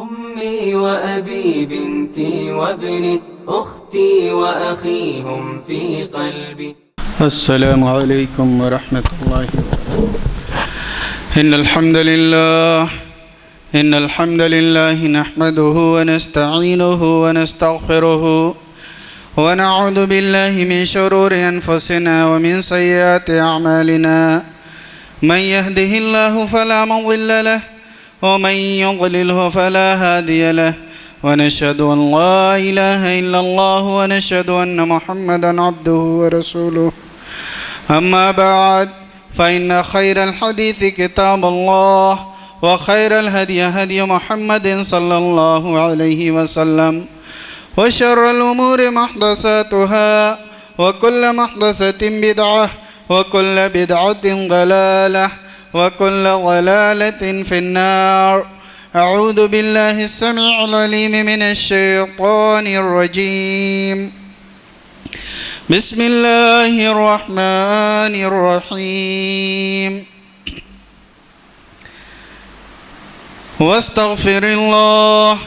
أمي وأبي بنتي وابني أختي وأخي هم في قلبي. السلام عليكم ورحمة الله وبركاته. إن الحمد لله نحمده ونستعينه ونستغفره ونعوذ بالله من شرور أنفسنا ومن سيئات أعمالنا. من يهده الله فلا مضل له ومن يضلله فلا هادي له، ونشهد أن لا إله إلا الله ونشهد أن محمدا عبده ورسوله. أما بعد، فإن خير الحديث كتاب الله، وخير الهدي هدي محمد صلى الله عليه وسلم، وشر الأمور محدثاتها، وكل محدثة بدعة، وكل بدعة ضلالة، وكل ضلالة في النار. أعوذ بالله السميع العليم من الشيطان الرجيم. بسم الله الرحمن الرحيم. واستغفر الله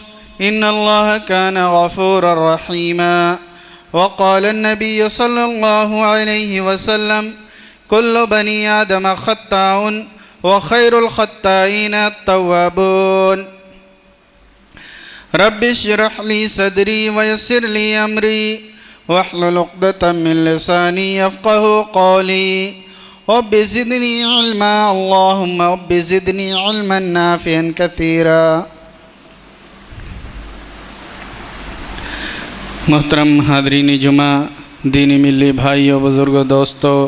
إن الله كان غفورا رحيما. وقال النبي صلى الله عليه وسلم: كل بني آدم خطاء وخير الخطائين التوابون. رب اشرح لي صدري ويسر لي أمري واحلل عقدة من لساني يفقه قولي. رب زدني علما، اللهم رب زدني علما نافعا كثيرا. محترم حاضرین جمعہ، دینی ملی بھائیوں، بزرگوں، دوستوں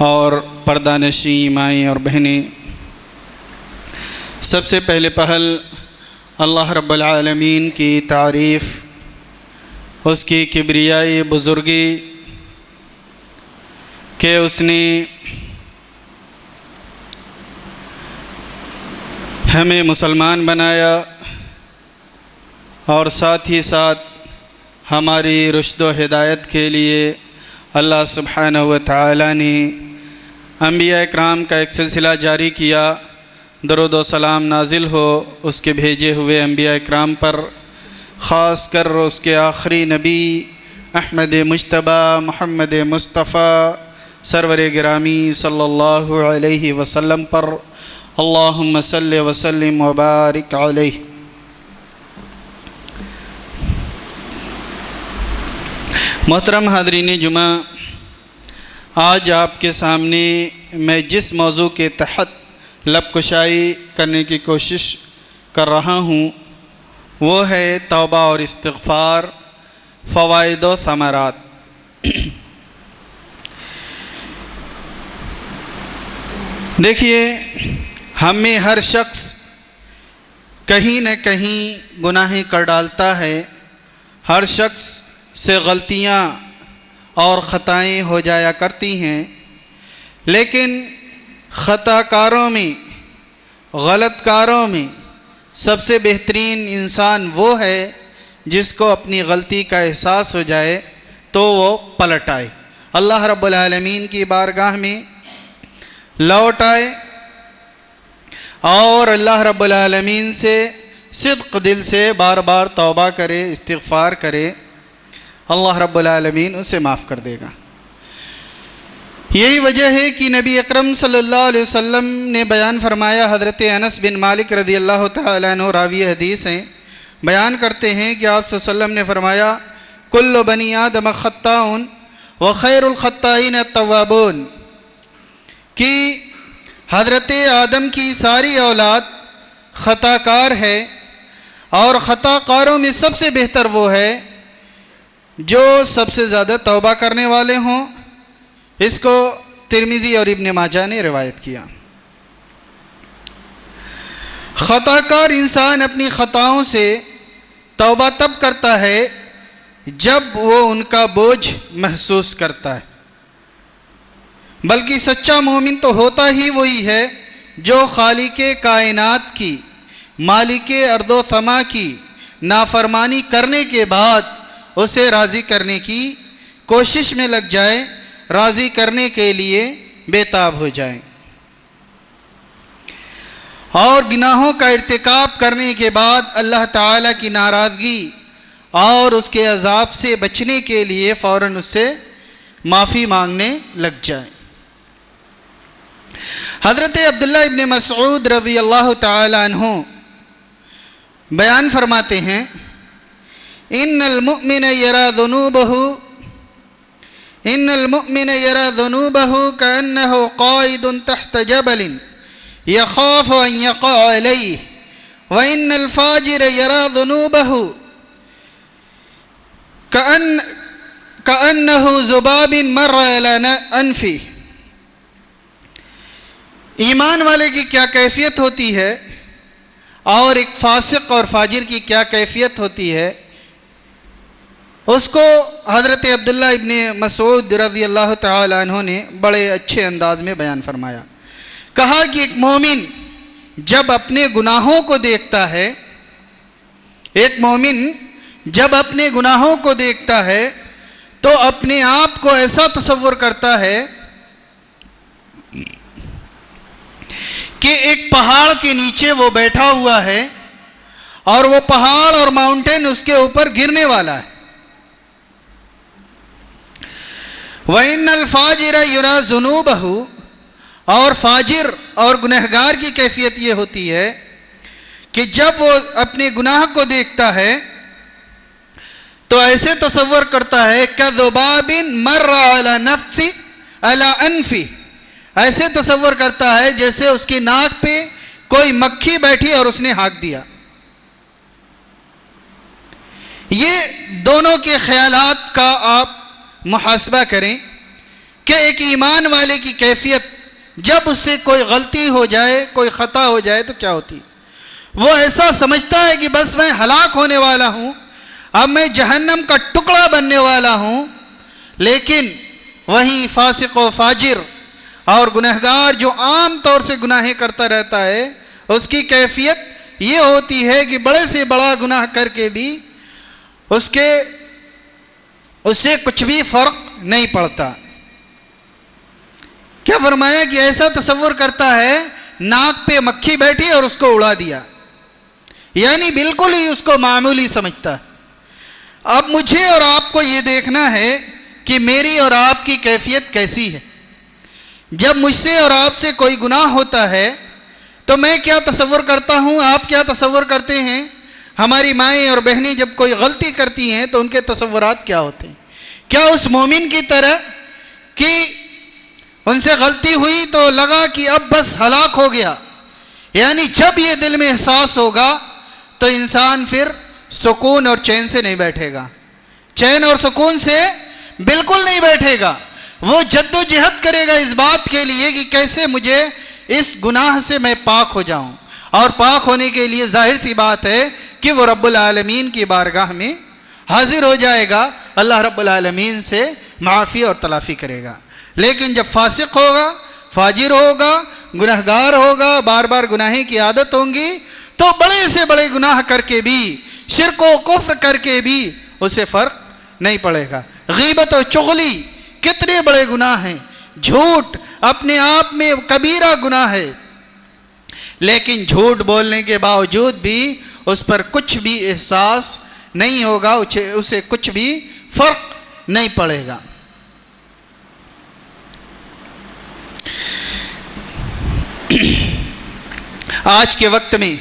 اور پردہ نشین مائیں اور بہنیں، سب سے پہلے پہل اللہ رب العالمین کی تعریف، اس کی کبریائی بزرگی کہ اس نے ہمیں مسلمان بنایا اور ساتھ ہی ساتھ ہماری رشد و ہدایت کے لیے اللہ سبحانہ و تعالی نے انبیاء اکرام کا ایک سلسلہ جاری کیا. درود و سلام نازل ہو اس کے بھیجے ہوئے انبیاء اکرام پر، خاص کر اس کے آخری نبی احمد مجتبی محمد مصطفیٰ سرور گرامی صلی اللہ علیہ وسلم پر. اللہم صلی وسلم وبارک علیہ. محترم حاضرین جمعہ، آج آپ کے سامنے میں جس موضوع کے تحت لب کشائی کرنے کی کوشش کر رہا ہوں وہ ہے توبہ اور استغفار، فوائد و ثمرات. دیکھیے، ہم میں ہر شخص کہیں نہ کہیں گناہیں کر ڈالتا ہے. ہر شخص سے غلطیاں اور خطائیں ہو جایا کرتی ہیں، لیکن خطا کاروں میں، غلط کاروں میں سب سے بہترین انسان وہ ہے جس کو اپنی غلطی کا احساس ہو جائے تو وہ پلٹ آئے، اللہ رب العالمین کی بارگاہ میں لوٹ آئے اور اللہ رب العالمین سے صدق دل سے بار بار توبہ کرے، استغفار کرے. اللہ رب العالمین اسے معاف کر دے گا. یہی وجہ ہے کہ نبی اکرم صلی اللہ علیہ وسلم نے بیان فرمایا، حضرت انس بن مالک رضی اللہ تعالیٰ عنہ راوی حدیث ہیں، بیان کرتے ہیں کہ آپ صلی اللہ علیہ وسلم نے فرمایا: کل بنی آدم خطاء وخیر الخطائین التوابون، کہ حضرت آدم کی ساری اولاد خطا کار ہے اور خطا کاروں میں سب سے بہتر وہ ہے جو سب سے زیادہ توبہ کرنے والے ہوں. اس کو ترمذی اور ابن ماجہ نے روایت کیا. خطا کار انسان اپنی خطاؤں سے توبہ تب کرتا ہے جب وہ ان کا بوجھ محسوس کرتا ہے، بلکہ سچا مومن تو ہوتا ہی وہی ہے جو خالق کائنات کی، مالک ارض و سما کی نافرمانی کرنے کے بعد اسے راضی کرنے کی کوشش میں لگ جائے، راضی کرنے کے لیے بے تاب ہو جائیں. اور گناہوں کا ارتکاب کرنے کے بعد اللہ تعالیٰ کی ناراضگی اور اس کے عذاب سے بچنے کے لیے فوراً اس سے معافی مانگنے لگ جائیں۔ حضرت عبداللہ ابن مسعود رضی اللہ تعالی عنہ بیان فرماتے ہیں، ان المؤمن یرا ذنوبہ کأنہ قائد تحت جبل یخاف ان یقع علیہ وان الفاجر یرا ذنوبہ کأنہ ذباب مر علی انفہ۔ ایمان والے کی کیا کیفیت ہوتی ہے اور ایک فاسق اور فاجر کی کیا کیفیت ہوتی ہے، اس کو حضرت عبداللہ ابن مسعود رضی اللہ تعالی عنہ نے بڑے اچھے انداز میں بیان فرمایا۔ کہا کہ ایک مومن جب اپنے گناہوں کو دیکھتا ہے، ایک مومن جب اپنے گناہوں کو دیکھتا ہے تو اپنے آپ کو ایسا تصور کرتا ہے کہ ایک پہاڑ کے نیچے وہ بیٹھا ہوا ہے اور وہ پہاڑ اور ماؤنٹین اس کے اوپر گرنے والا ہے۔ وَإِنَّ الْفَاجِرَ يُرَى ذُنُوبَهُ، اور فاجر اور گنہگار کی کیفیت یہ ہوتی ہے کہ جب وہ اپنے گناہ کو دیکھتا ہے تو ایسے تصور کرتا ہے كَذُبَابٍ مَرَّ عَلَى أَنفِهِ، ایسے تصور کرتا ہے جیسے اس کی ناک پہ کوئی مکھی بیٹھی اور اس نے ہانک دیا۔ یہ دونوں کے خیالات کا آپ محاسبہ کریں کہ ایک ایمان والے کی کیفیت جب اس سے کوئی غلطی ہو جائے، کوئی خطا ہو جائے تو کیا ہوتی ہے۔ وہ ایسا سمجھتا ہے کہ بس میں ہلاک ہونے والا ہوں، اب میں جہنم کا ٹکڑا بننے والا ہوں۔ لیکن وہیں فاسق و فاجر اور گنہگار جو عام طور سے گناہیں کرتا رہتا ہے، اس کی کیفیت یہ ہوتی ہے کہ بڑے سے بڑا گناہ کر کے بھی اس سے کچھ بھی فرق نہیں پڑتا۔ کیا فرمایا کہ ایسا تصور کرتا ہے ناک پہ مکھی بیٹھی اور اس کو اڑا دیا، یعنی بالکل ہی اس کو معمولی سمجھتا ہے۔ اب مجھے اور آپ کو یہ دیکھنا ہے کہ میری اور آپ کی کیفیت کیسی ہے۔ جب مجھ سے اور آپ سے کوئی گناہ ہوتا ہے تو میں کیا تصور کرتا ہوں، آپ کیا تصور کرتے ہیں؟ ہماری مائیں اور بہنیں جب کوئی غلطی کرتی ہیں تو ان کے تصورات کیا ہوتے ہیں؟ کیا اس مومن کی طرح کہ ان سے غلطی ہوئی تو لگا کہ اب بس ہلاک ہو گیا؟ یعنی جب یہ دل میں احساس ہوگا تو انسان پھر سکون اور چین سے نہیں بیٹھے گا، چین اور سکون سے بالکل نہیں بیٹھے گا۔ وہ جد و جہد کرے گا اس بات کے لیے کہ کیسے مجھے اس گناہ سے میں پاک ہو جاؤں، اور پاک ہونے کے لیے ظاہر سی بات ہے کہ وہ رب العالمین کی بارگاہ میں حاضر ہو جائے گا، اللہ رب العالمین سے معافی اور تلافی کرے گا۔ لیکن جب فاسق ہوگا، فاجر ہوگا، گنہگار ہوگا، بار بار گناہیں کی عادت ہوں گی، تو بڑے سے بڑے گناہ کر کے بھی، شرک و کفر کر کے بھی اسے فرق نہیں پڑے گا۔ غیبت و چغلی کتنے بڑے گناہ ہیں، جھوٹ اپنے آپ میں کبیرہ گناہ ہے، لیکن جھوٹ بولنے کے باوجود بھی اس پر کچھ بھی احساس نہیں ہوگا، اسے کچھ بھی فرق نہیں پڑے گا۔ آج کے وقت میں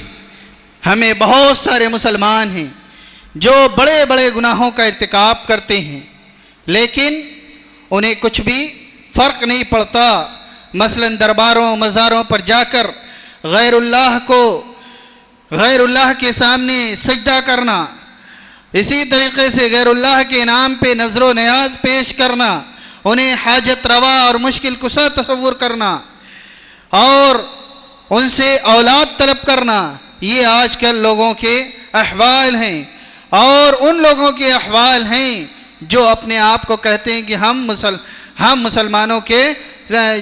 ہمیں بہت سارے مسلمان ہیں جو بڑے بڑے گناہوں کا ارتکاب کرتے ہیں، لیکن انہیں کچھ بھی فرق نہیں پڑتا۔ مثلا درباروں مزاروں پر جا کر غیر اللہ کے سامنے سجدہ کرنا، اسی طریقے سے غیر اللہ کے نام پہ نذر و نیاز پیش کرنا، انہیں حاجت روا اور مشکل کشا تصور کرنا، اور ان سے اولاد طلب کرنا، یہ آج کل لوگوں کے احوال ہیں، اور ان لوگوں کے احوال ہیں جو اپنے آپ کو کہتے ہیں کہ ہم مسلمانوں کے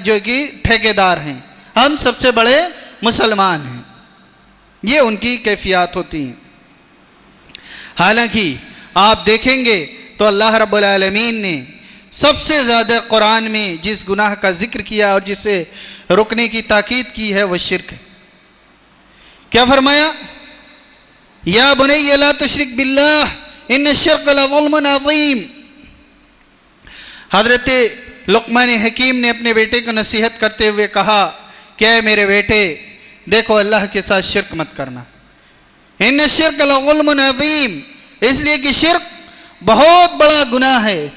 جو کہ ٹھیکیدار ہیں، ہم سب سے بڑے مسلمان ہیں۔ یہ ان کی کیفیات ہوتی ہیں۔ حالانکہ آپ دیکھیں گے تو اللہ رب العالمین نے سب سے زیادہ قرآن میں جس گناہ کا ذکر کیا اور جسے رکنے کی تاکید کی ہے وہ شرک ہے۔ کیا فرمایا؟ یا بنی لا تشرک باللہ ان الشرک لظلم عظیم۔ حضرت لقمان حکیم نے اپنے بیٹے کو نصیحت کرتے ہوئے کہا کہ اے میرے بیٹے، دیکھو اللہ کے ساتھ شرک مت کرنا، ان الشرک لظلم عظیم، اس لیے کہ شرک بہت بڑا گناہ ہے،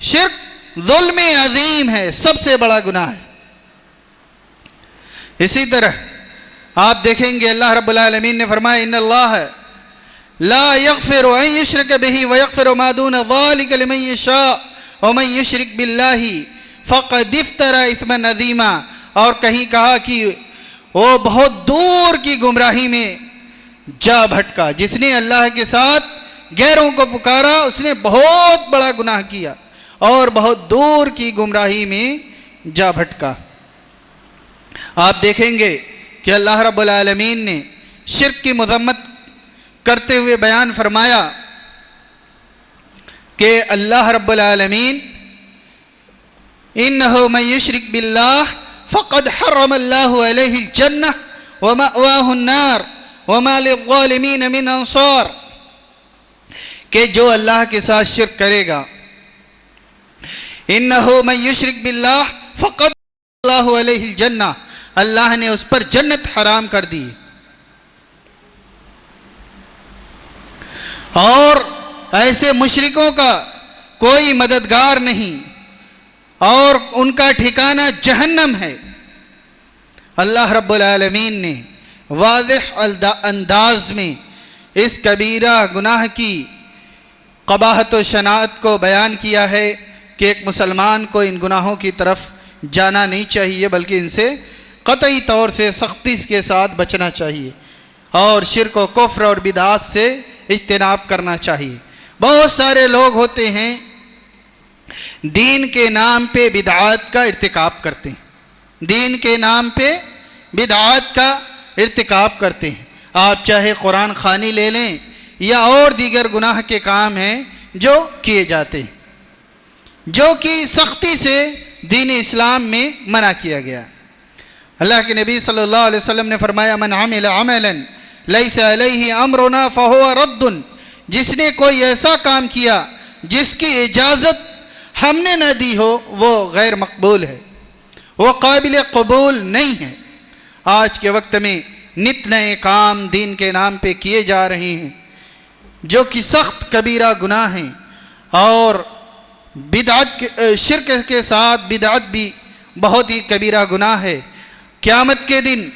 شرک ظلم عظیم ہے، سب سے بڑا گناہ ہے۔ اسی طرح آپ دیکھیں گے اللہ رب العالمین نے فرمایا ان اللہ لا یغفر ان یشرک بہ ویغفر ما دون ذلک لمن یشاء ومن یشرک باللہ فقد افتری اثما عظیما، اور کہیں کہا کہ وہ بہت دور کی گمراہی میں جا بھٹکا، جس نے اللہ کے ساتھ غیروں کو پکارا اس نے بہت بڑا گناہ کیا اور بہت دور کی گمراہی میں جا بھٹکا۔ آپ دیکھیں گے کہ اللہ رب العالمین نے شرک کی مذمت کرتے ہوئے بیان فرمایا کہ اللہ رب العالمین انہو من یشرک باللہ فقد حرم اللہ علیہ الجنہ ومأواہ النار وما للظالمین من انصار، کہ جو اللہ کے ساتھ شرک کرے گا، انہو من یشرک باللہ فقد اللہ علیہ الجنہ، اللہ نے اس پر جنت حرام کر دی، اور ایسے مشرکوں کا کوئی مددگار نہیں اور ان کا ٹھکانہ جہنم ہے۔ اللہ رب العالمین نے واضح انداز میں اس کبیرہ گناہ کی قباحت و شناعت کو بیان کیا ہے کہ ایک مسلمان کو ان گناہوں کی طرف جانا نہیں چاہیے، بلکہ ان سے قطعی طور سے سختی کے ساتھ بچنا چاہیے اور شرک و کفر اور بدعات سے اجتناب کرنا چاہیے۔ بہت سارے لوگ ہوتے ہیں دین کے نام پہ بدعات کا ارتکاب کرتے ہیں، دین کے نام پہ بدعات کا ارتکاب کرتے ہیں۔ آپ چاہے قرآن خوانی لے لیں یا اور دیگر گناہ کے کام ہیں جو کیے جاتے ہیں، جو کہ سختی سے دین اسلام میں منع کیا گیا۔ اللہ کے نبی صلی اللہ علیہ وسلم نے فرمایا من عمل عملا لیس علیہ امرنا فہو رد، جس نے کوئی ایسا کام کیا جس کی اجازت ہم نے نہ دی ہو وہ غیر مقبول ہے، وہ قابل قبول نہیں ہے۔ آج کے وقت میں نت نئے کام دین کے نام پہ کیے جا رہے ہیں جو کہ سخت کبیرہ گناہ ہیں، اور بدعت شرک کے ساتھ بدعت بھی بہت ہی کبیرہ گناہ ہے۔ قیامت کے دن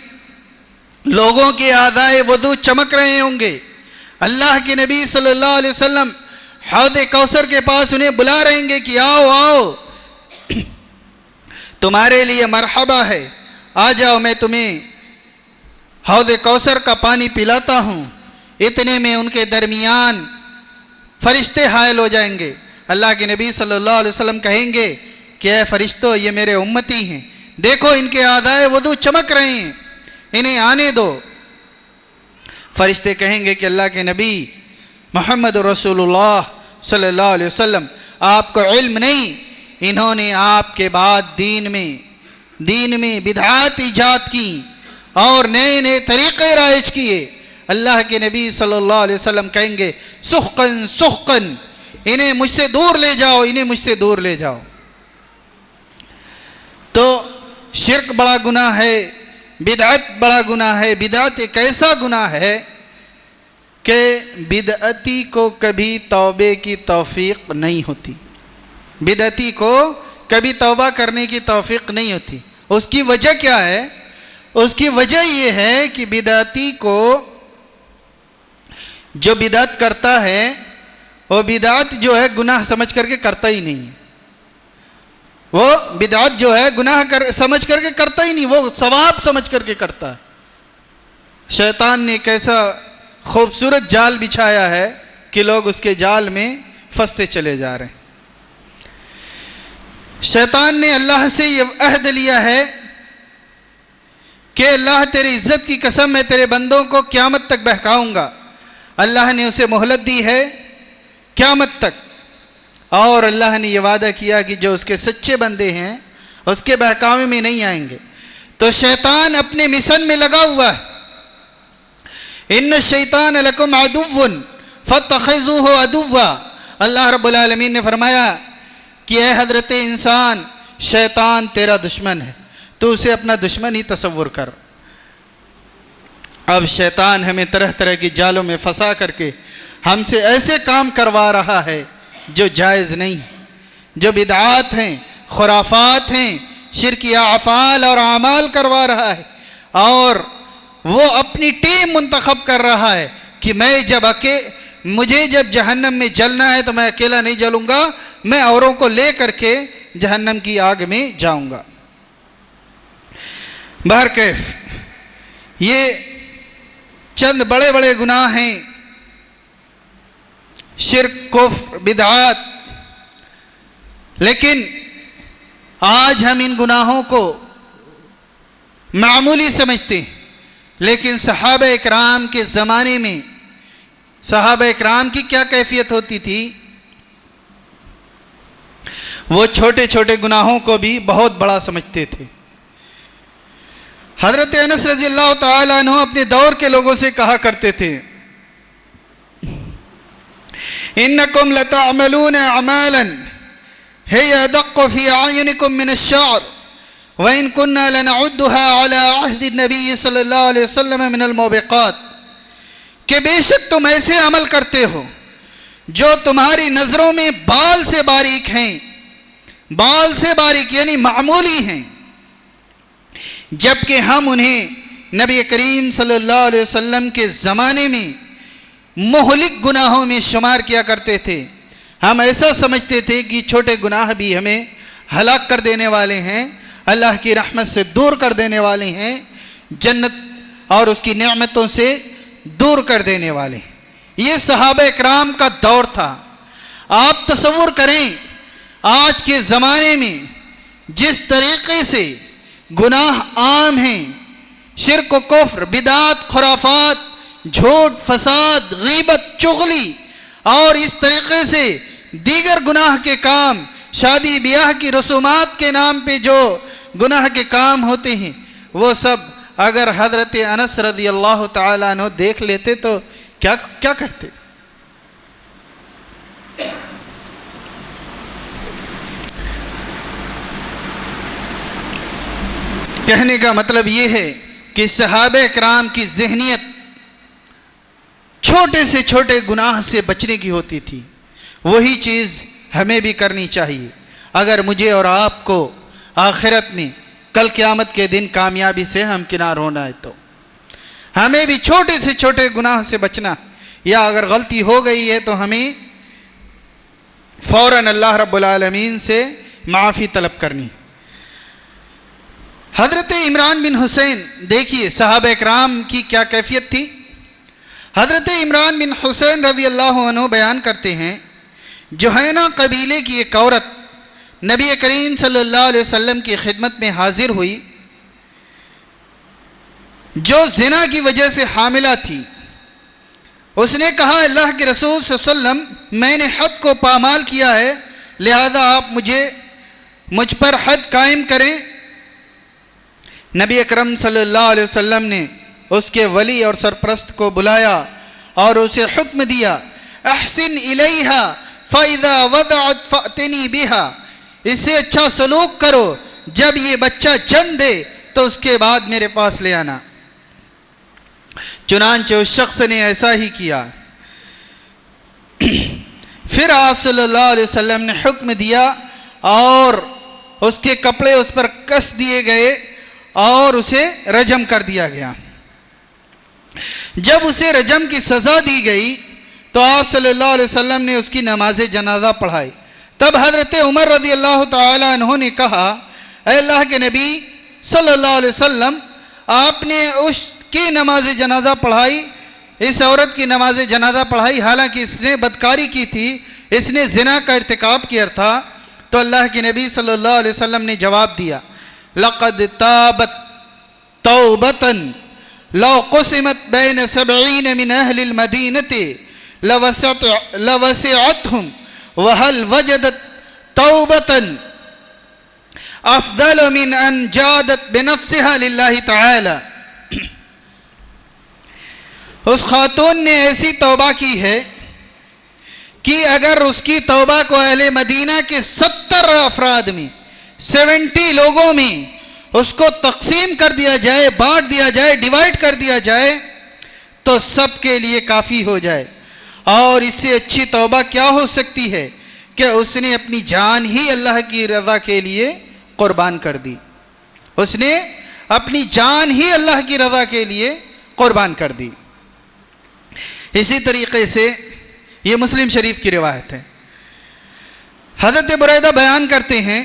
لوگوں کے اعضائے وضو چمک رہے ہوں گے، اللہ کے نبی صلی اللہ علیہ وسلم حوض کوثر کے پاس انہیں بلا رہے ہیں کہ آؤ آؤ تمہارے لیے مرحبا ہے، آ جاؤ میں تمہیں حوض کوثر کا پانی پلاتا ہوں۔ اتنے میں ان کے درمیان فرشتے حائل ہو جائیں گے، اللہ کے نبی صلی اللہ علیہ وسلم کہیں گے کہ اے فرشتوں یہ میرے امتی ہیں، دیکھو ان کے اعضائے وضو چمک رہے ہیں، انہیں آنے دو۔ فرشتے کہیں گے کہ اللہ کے نبی محمد رسول اللہ صلی اللہ علیہ وسلم آپ کو علم نہیں، انہوں نے آپ کے بعد دین میں بدعات ایجاد کی اور نئے نئے طریقے رائج کیے۔ اللہ کے نبی صلی اللہ علیہ وسلم کہیں گے سحقن سحقن، انہیں مجھ سے دور لے جاؤ، انہیں مجھ سے دور لے جاؤ۔ تو شرک بڑا گناہ ہے، بدعت بڑا گناہ ہے۔ بدعت ایک ایسا گناہ ہے کہ بدعتی کو کبھی توبے کی توفیق نہیں ہوتی، بدعتی کو کبھی توبہ کرنے کی توفیق نہیں ہوتی۔ اس کی وجہ کیا ہے؟ اس کی وجہ یہ ہے کہ بدعتی کو جو بدعت کرتا ہے وہ بدعت جو ہے گناہ سمجھ کر کے کرتا ہی نہیں ہے، وہ بدعت جو ہے گناہ سمجھ کر کے کرتا ہی نہیں، وہ ثواب سمجھ کر کے کرتا ہے۔ شیطان نے کیسا خوبصورت جال بچھایا ہے کہ لوگ اس کے جال میں پھنستے چلے جا رہے ہیں۔ شیطان نے اللہ سے یہ عہد لیا ہے کہ اللہ تیری عزت کی قسم میں تیرے بندوں کو قیامت تک بہکاؤں گا۔ اللہ نے اسے مہلت دی ہے قیامت تک، اور اللہ نے یہ وعدہ کیا کہ جو اس کے سچے بندے ہیں اس کے بہکاوے میں نہیں آئیں گے۔ تو شیطان اپنے مشن میں لگا ہوا ہے، ان الشیطان لکم عدو فاتخذوہ عدوا. اللہ رب العالمین نے فرمایا کہ اے حضرت انسان، شیطان تیرا دشمن ہے، تو اسے اپنا دشمن ہی تصور کر. اب شیطان ہمیں طرح طرح کی جالوں میں پھنسا کر کے ہم سے ایسے کام کروا رہا ہے جو جائز نہیں، جو بدعات ہیں، خرافات ہیں، شرکیہ افعال اور اعمال کروا رہا ہے، اور وہ اپنی ٹیم منتخب کر رہا ہے کہ مجھے جب جہنم میں جلنا ہے تو میں اکیلا نہیں جلوں گا، میں اوروں کو لے کر کے جہنم کی آگ میں جاؤں گا. بہرکیف یہ چند بڑے بڑے گناہ ہیں، شرک، کفر، بدعات. لیکن آج ہم ان گناہوں کو معمولی سمجھتے ہیں، لیکن صحابہ اکرام کے زمانے میں صحابہ اکرام کی کیا کیفیت ہوتی تھی؟ وہ چھوٹے چھوٹے گناہوں کو بھی بہت بڑا سمجھتے تھے. حضرت انس رضی اللہ تعالیٰ عنہ اپنے دور کے لوگوں سے کہا کرتے تھے انکم لتعملون اعمالا هي ادق في اعینکم من الشعر وان كنا لنعدها على عهد النبي صلی اللہ علیہ وسلم من الموبقات. کہ بے شک تم ایسے عمل کرتے ہو جو تمہاری نظروں میں بال سے باریک ہیں، بال سے باریک یعنی معمولی ہیں، جبکہ ہم انہیں نبی کریم صلی اللہ علیہ وسلم کے زمانے میں مہلک گناہوں میں شمار کیا کرتے تھے. ہم ایسا سمجھتے تھے کہ چھوٹے گناہ بھی ہمیں ہلاک کر دینے والے ہیں، اللہ کی رحمت سے دور کر دینے والے ہیں، جنت اور اس کی نعمتوں سے دور کر دینے والے. یہ صحابہ اکرام کا دور تھا. آپ تصور کریں آج کے زمانے میں جس طریقے سے گناہ عام ہیں، شرک و کفر، بدعات، خرافات، جھوٹ، فساد، غیبت، چغلی اور اس طریقے سے دیگر گناہ کے کام، شادی بیاہ کی رسومات کے نام پہ جو گناہ کے کام ہوتے ہیں، وہ سب اگر حضرت انس رضی اللہ تعالیٰ عنہ دیکھ لیتے تو کیا کہتے؟ کہنے کا مطلب یہ ہے کہ صحابہ اکرام کی ذہنیت چھوٹے سے چھوٹے گناہ سے بچنے کی ہوتی تھی. وہی چیز ہمیں بھی کرنی چاہیے اگر مجھے اور آپ کو آخرت میں کل قیامت کے دن کامیابی سے ہمکنار ہونا ہے. تو ہمیں بھی چھوٹے سے چھوٹے گناہ سے بچنا، یا اگر غلطی ہو گئی ہے تو ہمیں فوراً اللہ رب العالمین سے معافی طلب کرنی. حضرت عمران بن حسین، دیکھیے صحابہ اکرام کی کیا کیفیت تھی. حضرت عمران بن حسین رضی اللہ عنہ بیان کرتے ہیں جوہینہ قبیلے کی ایک عورت نبی کریم صلی اللہ علیہ وسلم کی خدمت میں حاضر ہوئی جو زنا کی وجہ سے حاملہ تھی. اس نے کہا اللہ کے رسول صلی اللہ علیہ وسلم میں نے حد کو پامال کیا ہے، لہذا آپ مجھ پر حد قائم کریں. نبی اکرم صلی اللہ علیہ وسلم نے اس کے ولی اور سرپرست کو بلایا اور اسے حکم دیا احسن الیہا فاذا وضعت فأتنی بہا، اس سے اچھا سلوک کرو، جب یہ بچہ جن دے تو اس کے بعد میرے پاس لے آنا. چنانچہ اس شخص نے ایسا ہی کیا. پھر آپ صلی اللہ علیہ وسلم نے حکم دیا اور اس کے کپڑے اس پر کس دیے گئے اور اسے رجم کر دیا گیا. جب اسے رجم کی سزا دی گئی تو آپ صلی اللہ علیہ وسلم نے اس کی نماز جنازہ پڑھائی. تب حضرت عمر رضی اللہ تعالیٰ عنہ نے کہا اے اللہ کے نبی صلی اللہ علیہ وسلم، آپ نے اس کی نماز جنازہ پڑھائی، اس عورت کی نماز جنازہ پڑھائی، حالانکہ اس نے بدکاری کی تھی، اس نے زنا کا ارتکاب کیا تھا. تو اللہ کے نبی صلی اللہ علیہ وسلم نے جواب دیا لقد تابت توبتا لو قسمت بین 70 من اہل المدینة لوسعتهم وهل وجدت توبتا افضل من ان جادت بنفسها للہ تعالی. اس خاتون نے ایسی توبہ کی ہے کہ اگر اس کی توبہ کو اہل مدینہ کے 70 افراد میں 70 لوگوں میں اس کو تقسیم کر دیا جائے، بانٹ دیا جائے، ڈیوائڈ کر دیا جائے تو سب کے لیے کافی ہو جائے۔ اور اس سے اچھی توبہ کیا ہو سکتی ہے کہ اس نے اپنی جان ہی اللہ کی رضا کے لیے قربان کر دی، اس نے اپنی جان ہی اللہ کی رضا کے لیے قربان کر دی۔ اسی طریقے سے یہ مسلم شریف کی روایت ہے، حضرت بریدہ بیان کرتے ہیں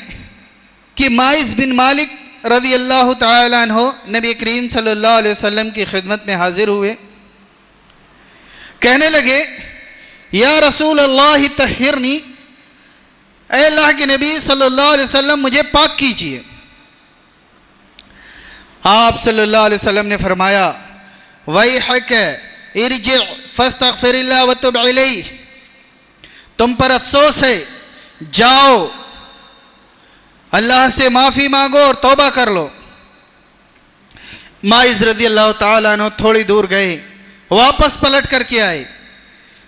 کہ ماعز بن مالک رضی اللہ تعالی عنہ نبی کریم صلی اللہ علیہ وسلم کی خدمت میں حاضر ہوئے، کہنے لگے یا رسول اللہ طہرنی، اے اللہ کے نبی صلی اللہ علیہ وسلم مجھے پاک کیجئے۔ آپ صلی اللہ علیہ وسلم نے فرمایا ویحک ارجع فاستغفر اللہ وتب علیہ، تم پر افسوس ہے، جاؤ اللہ سے معافی مانگو اور توبہ کر لو۔ ماعز رضی اللہ تعالیٰ عنہ تھوڑی دور گئے، واپس پلٹ کر کے آئے،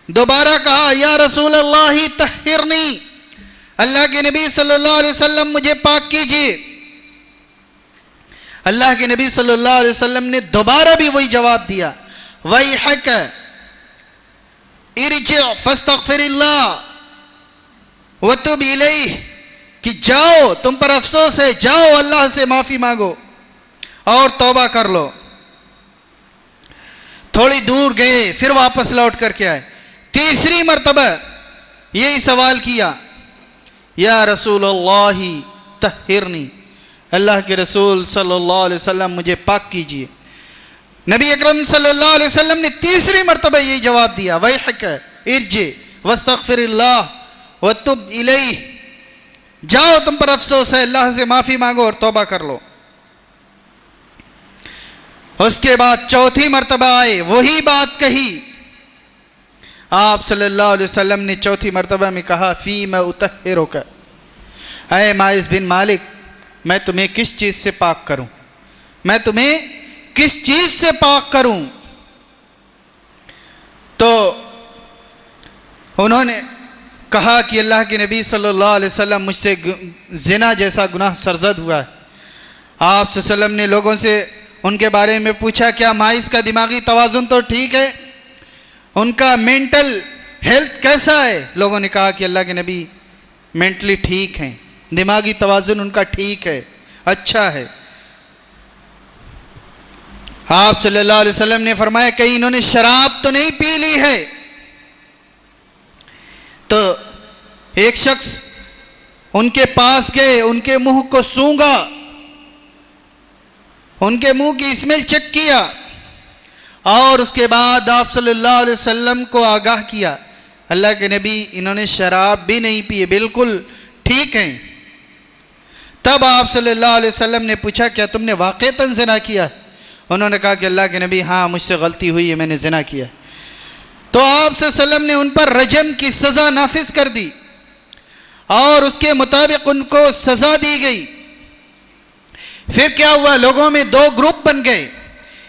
دوبارہ کہا یا رسول اللہ طہرنی، اللہ کے نبی صلی اللہ علیہ وسلم مجھے پاک کیجئے۔ اللہ کے نبی صلی اللہ علیہ وسلم نے دوبارہ بھی وہی جواب دیا ویحک ارجع فاستغفر اللہ وتب الیہ، کہ جاؤ تم پر افسوس ہے، جاؤ اللہ سے معافی مانگو اور توبہ کر لو۔ تھوڑی دور گئے، پھر واپس لوٹ کر کے آئے، تیسری مرتبہ یہی سوال کیا یا رسول اللہ طہرنی، اللہ کے رسول صلی اللہ علیہ وسلم مجھے پاک کیجئے۔ نبی اکرم صلی اللہ علیہ وسلم نے تیسری مرتبہ یہی جواب دیا ویحک ارجع واستغفر اللہ وتب الیہ، جاؤ تم پر افسوس ہے، اللہ سے معافی مانگو اور توبہ کر لو۔ اس کے بعد چوتھی مرتبہ آئے، وہی بات کہی، آپ صلی اللہ علیہ وسلم نے چوتھی مرتبہ میں کہا فیما اطہرک، اے ماعز بن مالک میں تمہیں کس چیز سے پاک کروں، میں تمہیں کس چیز سے پاک کروں؟ تو انہوں نے کہا کہ اللہ کے نبی صلی اللہ علیہ وسلم مجھ سے زنا جیسا گناہ سرزد ہوا ہے۔ آپ صلی اللہ علیہ وسلم نے لوگوں سے ان کے بارے میں پوچھا کیا ماعز کا دماغی توازن تو ٹھیک ہے، ان کا مینٹل ہیلتھ کیسا ہے؟ لوگوں نے کہا کہ اللہ کے نبی مینٹلی ٹھیک ہیں، دماغی توازن ان کا ٹھیک ہے، اچھا ہے۔ آپ صلی اللہ علیہ وسلم نے فرمایا کہیں انہوں نے شراب تو نہیں پی لی ہے؟ تو ایک شخص ان کے پاس گئے، ان کے منہ کو سونگا، ان کے منہ کی اسمیل چیک کیا اور اس کے بعد آپ صلی اللہ علیہ وسلم کو آگاہ کیا اللہ کے نبی انہوں نے شراب بھی نہیں پی، بالکل ٹھیک ہیں۔ تب آپ صلی اللہ علیہ وسلم نے پوچھا کیا تم نے واقعتاً زنا کیا؟ انہوں نے کہا کہ اللہ کے نبی ہاں مجھ سے غلطی ہوئی ہے، میں نے زنا کیا۔ تو آپ صلی اللہ علیہ وسلم نے ان پر رجم کی سزا نافذ کر دی اور اس کے مطابق ان کو سزا دی گئی۔ پھر کیا ہوا؟ لوگوں میں دو گروپ بن گئے،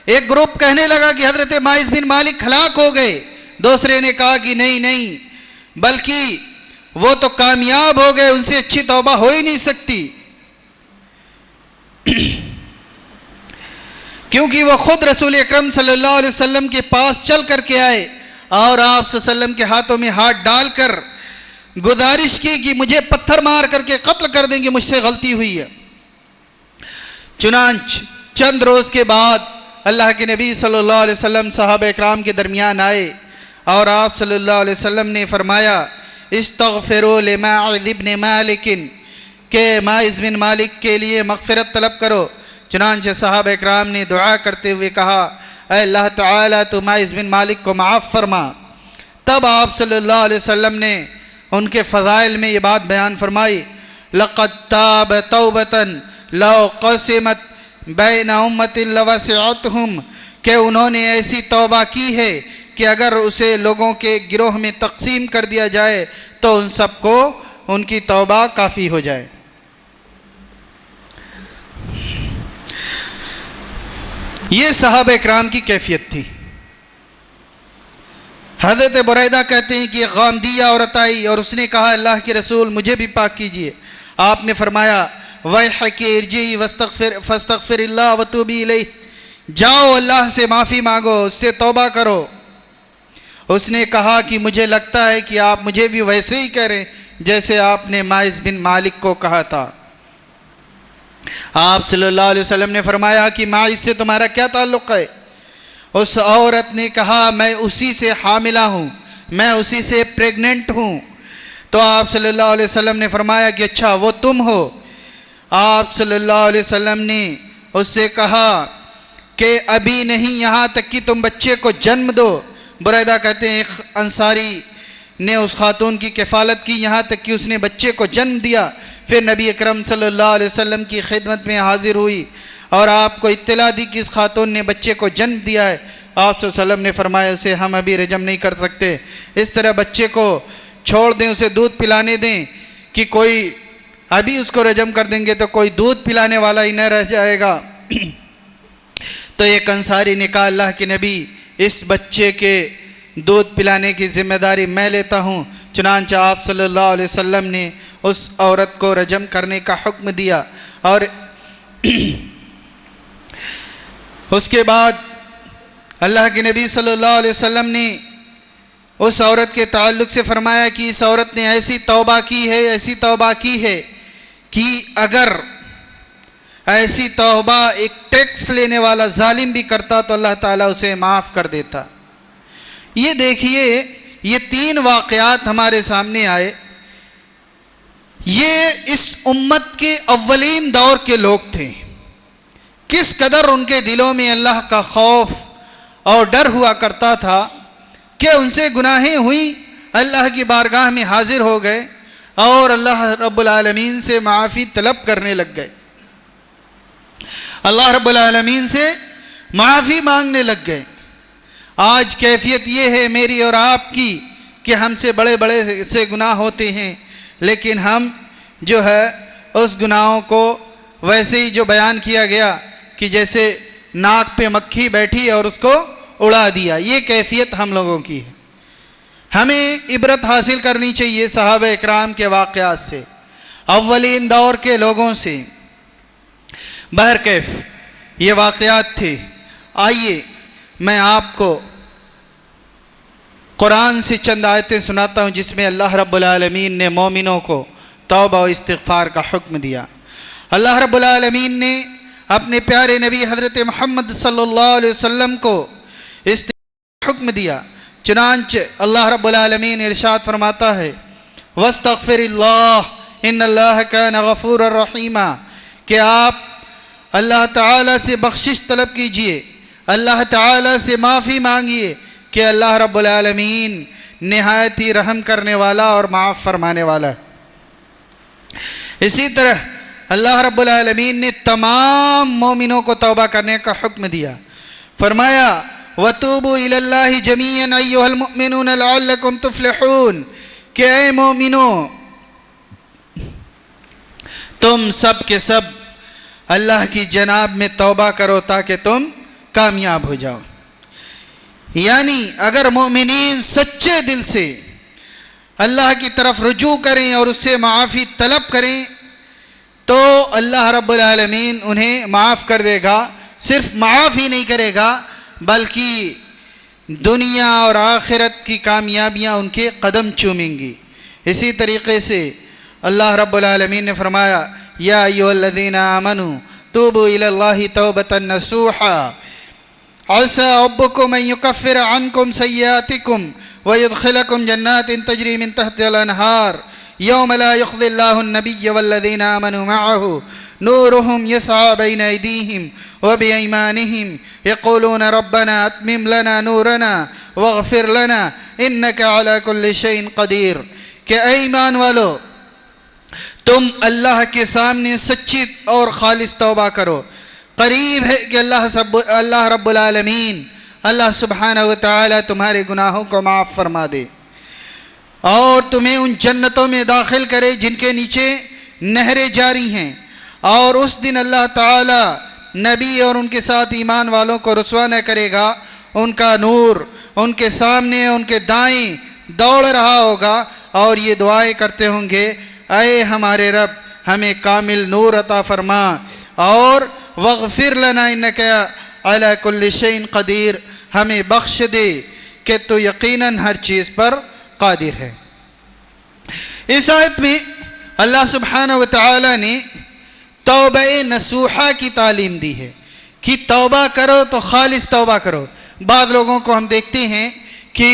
ایک گروپ کہنے لگا کہ حضرت ماعز بن مالک ہلاک ہو گئے، دوسرے نے کہا کہ نہیں بلکہ وہ تو کامیاب ہو گئے، ان سے اچھی توبہ ہو ہی نہیں سکتی، کیونکہ وہ خود رسول اکرم صلی اللہ علیہ وسلم کے پاس چل کر کے آئے اور آپ صلی اللہ علیہ وسلم کے ہاتھوں میں ہاتھ ڈال کر گزارش کی کہ مجھے پتھر مار کر کے قتل کر دیں گے، مجھ سے غلطی ہوئی ہے۔ چنانچہ چند روز کے بعد اللہ کے نبی صلی اللہ علیہ وسلم صحابہ اکرام کے درمیان آئے اور آپ صلی اللہ علیہ وسلم نے فرمایا استغفروا لماعز بن مالک، کہ ماعز بن مالک کے لیے مغفرت طلب کرو۔ چنانچہ صحابہ اکرام نے دعا کرتے ہوئے کہا اے اللہ تعالیٰ تو ماعز بن مالک کو معاف فرما۔ تب آپ صلی اللہ علیہ وسلم نے ان کے فضائل میں یہ بات بیان فرمائی لقد تاب توبۃ لو قسمت بین امت لوسعتہم، کہ انہوں نے ایسی توبہ کی ہے کہ اگر اسے لوگوں کے گروہ میں تقسیم کر دیا جائے تو ان سب کو ان کی توبہ کافی ہو جائے۔ یہ صحابہ اکرام کی کیفیت تھی۔ حضرت بریدہ کہتے ہیں کہ ایک غامدیہ عورت آئی اور اس نے کہا اللہ کے رسول مجھے بھی پاک کیجئے. آپ نے فرمایا وَيْحَكِ ارْجِعِي فَاسْتَغْفِرِ اللَّهَ وَتُوبِي إِلَيْهِ، جاؤ اللہ سے معافی مانگو، اس سے توبہ کرو. اس نے کہا کہ مجھے لگتا ہے کہ آپ مجھے بھی ویسے ہی کریں جیسے آپ نے ماعز بن مالک کو کہا تھا. آپ صلی اللہ علیہ وسلم نے فرمایا کہ ماعز سے تمہارا کیا تعلق ہے؟ اس عورت نے کہا میں اسی سے حاملہ ہوں، میں اسی سے پریگننٹ ہوں. تو آپ صلی اللہ علیہ وسلم نے فرمایا کہ اچھا وہ تم ہو. آپ صلی اللہ علیہ وسلم نے اس سے کہا کہ ابھی نہیں، یہاں تک کہ تم بچے کو جنم دو. بریدہ کہتے ہیں ایک انصاری نے اس خاتون کی کفالت کی یہاں تک کہ اس نے بچے کو جنم دیا. پھر نبی اکرم صلی اللہ علیہ وسلم کی خدمت میں حاضر ہوئی اور آپ کو اطلاع دی کہ اس خاتون نے بچے کو جنم دیا ہے. آپ صلی اللہ علیہ وسلم نے فرمایا اسے ہم ابھی رجم نہیں کر سکتے، اس طرح بچے کو چھوڑ دیں، اسے دودھ پلانے دیں کہ کوئی ابھی اس کو رجم کر دیں گے تو کوئی دودھ پلانے والا ہی نہ رہ جائے گا. تو ایک انصاری نے کہا اللہ کے نبی اس بچے کے دودھ پلانے کی ذمہ داری میں لیتا ہوں. چنانچہ آپ صلی اللہ علیہ وسلم نے اس عورت کو رجم کرنے کا حکم دیا. اور اس کے بعد اللہ کے نبی صلی اللہ علیہ وسلم نے اس عورت کے تعلق سے فرمایا کہ اس عورت نے ایسی توبہ کی ہے کہ اگر ایسی توبہ ایک ٹیکس لینے والا ظالم بھی کرتا تو اللہ تعالیٰ اسے معاف کر دیتا. یہ دیکھیے یہ 3 واقعات ہمارے سامنے آئے. یہ اس امت کے اولین دور کے لوگ تھے. کس قدر ان کے دلوں میں اللہ کا خوف اور ڈر ہوا کرتا تھا کہ ان سے گناہیں ہوئی، اللہ کی بارگاہ میں حاضر ہو گئے اور اللہ رب العالمین سے معافی طلب کرنے لگ گئے، اللہ رب العالمین سے معافی مانگنے لگ گئے. آج کیفیت یہ ہے میری اور آپ کی کہ ہم سے بڑے سے گناہ ہوتے ہیں، لیکن ہم جو ہے اس گناہوں کو ویسے ہی جو بیان کیا گیا کہ جیسے ناک پہ مکھی بیٹھی اور اس کو اڑا دیا، یہ کیفیت ہم لوگوں کی ہے. ہمیں عبرت حاصل کرنی چاہیے صحابہ اکرام کے واقعات سے، اولین دور کے لوگوں سے. بہرکیف یہ واقعات تھے. آئیے میں آپ کو قرآن سے چند آیتیں سناتا ہوں جس میں اللہ رب العالمین نے مومنوں کو توبہ و استغفار کا حکم دیا. اللہ رب العالمین نے اپنے پیارے نبی حضرت محمد صلی اللہ علیہ وسلم کو استغفار کا حکم دیا. چنانچہ اللہ رب العالمین ارشاد فرماتا ہے وَاسْتَغْفِرِ اللَّهِ إِنَّ اللَّهَ كَانَ غَفُورًا رَحِيمًا، کہ آپ اللہ تعالیٰ سے بخشش طلب کیجئے، اللہ تعالیٰ سے معافی مانگیے کہ اللہ رب العالمین نہایت ہی رحم کرنے والا اور معاف فرمانے والا ہے. اسی طرح اللہ رب العالمین نے تمام مومنوں کو توبہ کرنے کا حکم دیا. فرمایا وَتُوبُوا إِلَى اللَّهِ جَمِيعًا أَيُّهَا الْمُؤْمِنُونَ لَعَلَّكُمْ تُفْلِحُونَ، کہ اے مومنوں تم سب کے سب اللہ کی جناب میں توبہ کرو تاکہ تم کامیاب ہو جاؤ. یعنی اگر مومنین سچے دل سے اللہ کی طرف رجوع کریں اور اس سے معافی طلب کریں تو اللہ رب العالمین انہیں معاف کر دے گا. صرف معاف ہی نہیں کرے گا بلکہ دنیا اور آخرت کی کامیابیاں ان کے قدم چومیں گی. اسی طریقے سے اللہ رب العالمین نے فرمایا یا ایھا الذین آمنوا توبوا الی اللہ توبۃ نصوحا عسى ربكم ان يكفر عنكم سيئاتكم ويدخلكم جنات تجري من تحتها الانهار يوم لا يخزي الله النبي والذين آمنوا معه نورهم يسعى بين أيديهم وبأيمانهم يقولون ربنا أتمم لنا نورنا واغفر لنا إنك على كل شيء قدير. کہ اے ایمان والو تم اللہ کے سامنے سچی اور خالص توبہ کرو. قریب ہے کہ اللہ رب العالمین اللہ سبحانہ و تعالی تمہارے گناہوں کو معاف فرما دے اور تمہیں ان جنتوں میں داخل کرے جن کے نیچے نہریں جاری ہیں. اور اس دن اللہ تعالی نبی اور ان کے ساتھ ایمان والوں کو رسوا نہ کرے گا، ان کا نور ان کے سامنے ان کے دائیں دوڑ رہا ہوگا اور یہ دعائیں کرتے ہوں گے، اے ہمارے رب ہمیں کامل نور عطا فرما، اور واغفر لنا انک علی کل شیء قدیر، ہمیں بخش دے کہ تو یقیناً ہر چیز پر قادر ہے۔ اس آیت میں اللہ سبحانہ و تعالی نے توبہ نصوحہ کی تعلیم دی ہے کہ توبہ کرو تو خالص توبہ کرو۔ بعض لوگوں کو ہم دیکھتے ہیں کہ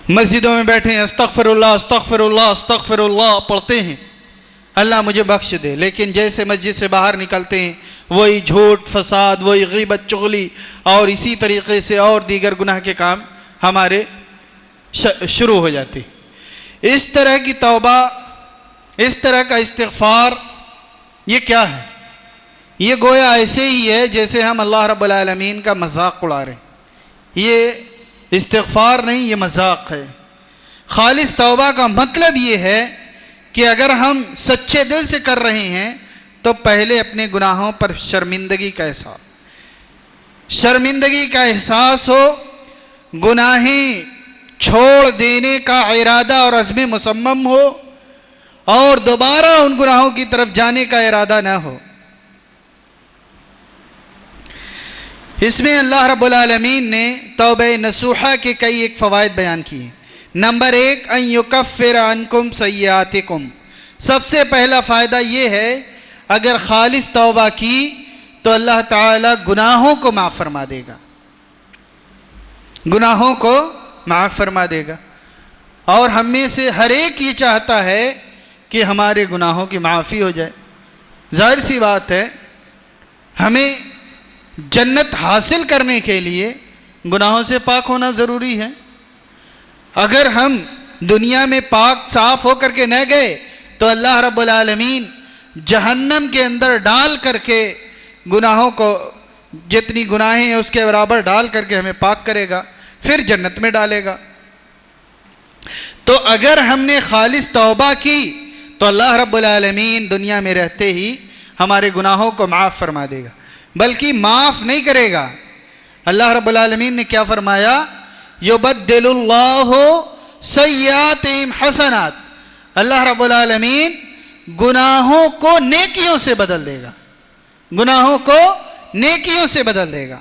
مسجدوں میں بیٹھے ہیں، استغفر اللہ استغفر اللہ استغفر اللہ پڑھتے ہیں، اللہ مجھے بخش دے، لیکن جیسے مسجد سے باہر نکلتے ہیں وہی جھوٹ فساد، وہی غیبت چغلی اور اسی طریقے سے اور دیگر گناہ کے کام ہمارے شروع ہو جاتے ہیں۔ اس طرح کی توبہ، اس طرح کا استغفار یہ کیا ہے؟ یہ گویا ایسے ہی ہے جیسے ہم اللہ رب العالمین کا مذاق اڑا رہے ہیں۔ یہ استغفار نہیں، یہ مذاق ہے۔ خالص توبہ کا مطلب یہ ہے کہ اگر ہم سچے دل سے کر رہے ہیں تو پہلے اپنے گناہوں پر شرمندگی کا احساس ہو، گناہیں چھوڑ دینے کا ارادہ اور عزم مصمم ہو، اور دوبارہ ان گناہوں کی طرف جانے کا ارادہ نہ ہو۔ اس میں اللہ رب العالمین نے توبہ نصوحہ کے کئی ایک فوائد بیان کیے۔ نمبر 1، ان یکفر عنکم سیئاتکم، سب سے پہلا فائدہ یہ ہے اگر خالص توبہ کی تو اللہ تعالی گناہوں کو معاف فرما دے گا، گناہوں کو معاف فرما دے گا۔ اور ہم میں سے ہر ایک یہ چاہتا ہے کہ ہمارے گناہوں کی معافی ہو جائے۔ ظاہر سی بات ہے، ہمیں جنت حاصل کرنے کے لیے گناہوں سے پاک ہونا ضروری ہے۔ اگر ہم دنیا میں پاک صاف ہو کر کے نہ گئے تو اللہ رب العالمین جہنم کے اندر ڈال کر کے گناہوں کو، جتنی گناہیں ہیں اس کے برابر ڈال کر کے ہمیں پاک کرے گا، پھر جنت میں ڈالے گا۔ تو اگر ہم نے خالص توبہ کی تو اللہ رب العالمین دنیا میں رہتے ہی ہمارے گناہوں کو معاف فرما دے گا، بلکہ معاف نہیں کرے گا۔ اللہ رب العالمین نے کیا فرمایا؟ یبدل اللہ سیئاتہم حسنات، اللہ رب العالمین گناہوں کو نیکیوں سے بدل دے گا، گناہوں کو نیکیوں سے بدل دے گا۔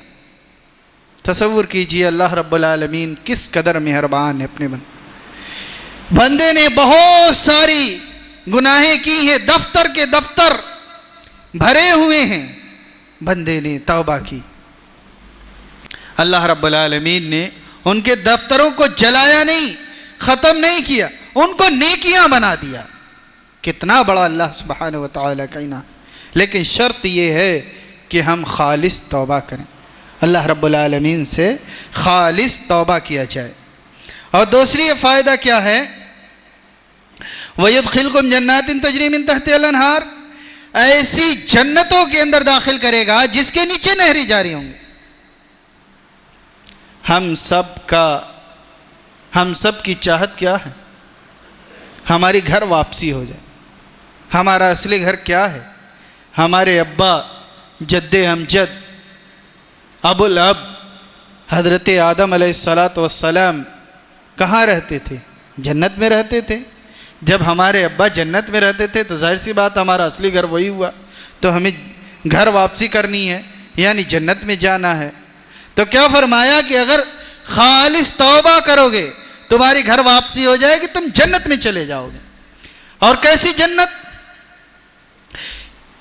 تصور کیجئے اللہ رب العالمین کس قدر مہربان ہے اپنے بندے نے بہت ساری گناہیں کی ہیں، دفتر کے دفتر بھرے ہوئے ہیں، بندے نے توبہ کی، اللہ رب العالمین نے ان کے دفتروں کو جلایا نہیں، ختم نہیں کیا، ان کو نیکیاں بنا دیا۔ کتنا بڑا اللہ سبحانہ و تعالیٰ کا انعام۔ لیکن شرط یہ ہے کہ ہم خالص توبہ کریں، اللہ رب العالمین سے خالص توبہ کیا جائے۔ اور دوسری فائدہ کیا ہے؟ وَيُدْخِلْكُمْ جَنَّاتٍ تَجْرِي مِن تَحْتِهَا الْأَنْهَارُ، ایسی جنتوں کے اندر داخل کرے گا جس کے نیچے نہریں جاری ہوں گے۔ ہم سب کی چاہت کیا ہے؟ ہماری گھر واپسی ہو جائے۔ ہمارا اصلی گھر کیا ہے؟ ہمارے ابا جد امجد ابو الاب حضرت آدم علیہ السلام کہاں رہتے تھے؟ جنت میں رہتے تھے۔ جب ہمارے ابا جنت میں رہتے تھے تو ظاہر سی بات ہمارا اصلی گھر وہی ہوا، تو ہمیں گھر واپسی کرنی ہے، یعنی جنت میں جانا ہے۔ تو کیا فرمایا کہ اگر خالص توبہ کرو گے تمہاری گھر واپسی ہو جائے گی، تم جنت میں چلے جاؤ گے۔ اور کیسی جنت؟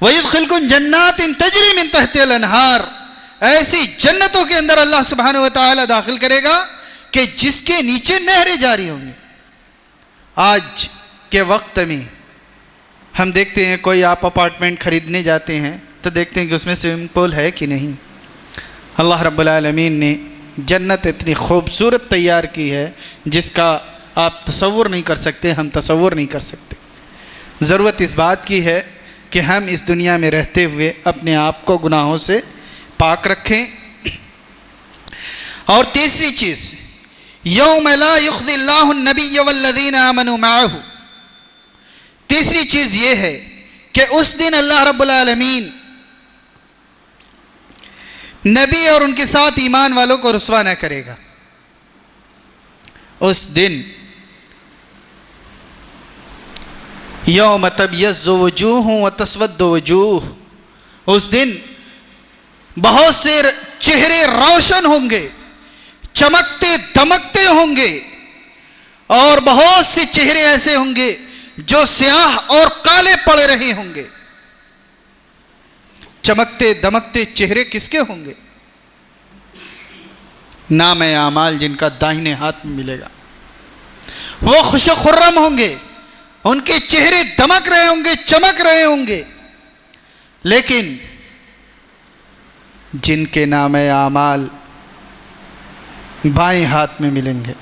وَيُدْخِلْكُمْ جَنَّاتٍ تَجْرِي مِن تَحْتِهَا الْأَنْهَارُ، ایسی جنتوں کے اندر اللہ سبحانہ و تعالی داخل کرے گا کہ جس کے نیچے نہریں جاری ہوں گی۔ آج کے وقت میں ہم دیکھتے ہیں کوئی آپ اپارٹمنٹ خریدنے جاتے ہیں تو دیکھتے ہیں کہ اس میں سوئمنگ پول ہے کہ نہیں۔ اللہ رب العالمین نے جنت اتنی خوبصورت تیار کی ہے جس کا آپ تصور نہیں کر سکتے، ہم تصور نہیں کر سکتے۔ ضرورت اس بات کی ہے کہ ہم اس دنیا میں رہتے ہوئے اپنے آپ کو گناہوں سے پاک رکھیں۔ اور تیسری چیز، یوم لا یخزی اللہ النبی والذین آمنوا معہ، تیسری چیز یہ ہے کہ اس دن اللہ رب العالمین نبی اور ان کے ساتھ ایمان والوں کو رسوا نہ کرے گا۔ اس دن یوم تبیض وجوہ وتسود وجوہ، اس دن بہت سے چہرے روشن ہوں گے، چمکتے دمکتے ہوں گے، اور بہت سے چہرے ایسے ہوں گے جو سیاہ اور کالے پڑ رہے ہوں گے۔ چمکتے دمکتے چہرے کس کے ہوں گے؟ نام اعمال جن کا داہنے ہاتھ میں ملے گا، وہ خوش و خرم ہوں گے، ان کے چہرے دمک رہے ہوں گے، چمک رہے ہوں گے۔ لیکن جن کے نام اعمال بائیں ہاتھ میں ملیں گے،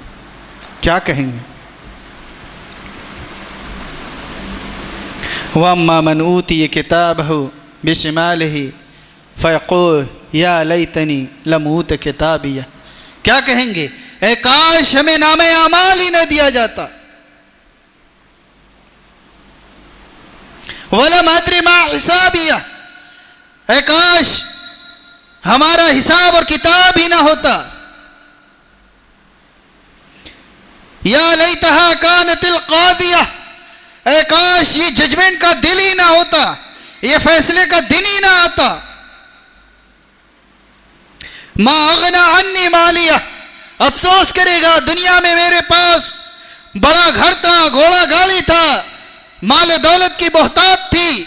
کیا کہیں گے؟ وَأَمَّا مَنْ أُوتِيَ كِتَابَهُ بِشِمَالِهِ فَيَقُولُ يَا لَيْتَنِي لَمْ أُوتَ كِتَابِيَهْ، کیا کہیں گے؟ اے کاش ہمیں نام اعمال ہی نہ دیا جاتا۔ وَلَمْ أَدْرِ مَا حِسَابِيَهْ، اے کاش ہمارا حساب اور کتاب ہی نہ ہوتا۔ یا لیتہا کانت القاضیہ، اے کاش یہ ججمنٹ کا دل ہی نہ ہوتا، یہ فیصلے کا دن ہی نہ آتا۔ ما اغنی عنی مالیہ، افسوس کرے گا دنیا میں میرے پاس بڑا گھر تھا، گھوڑا گاڑی تھا، مال و دولت کی بہتات تھی۔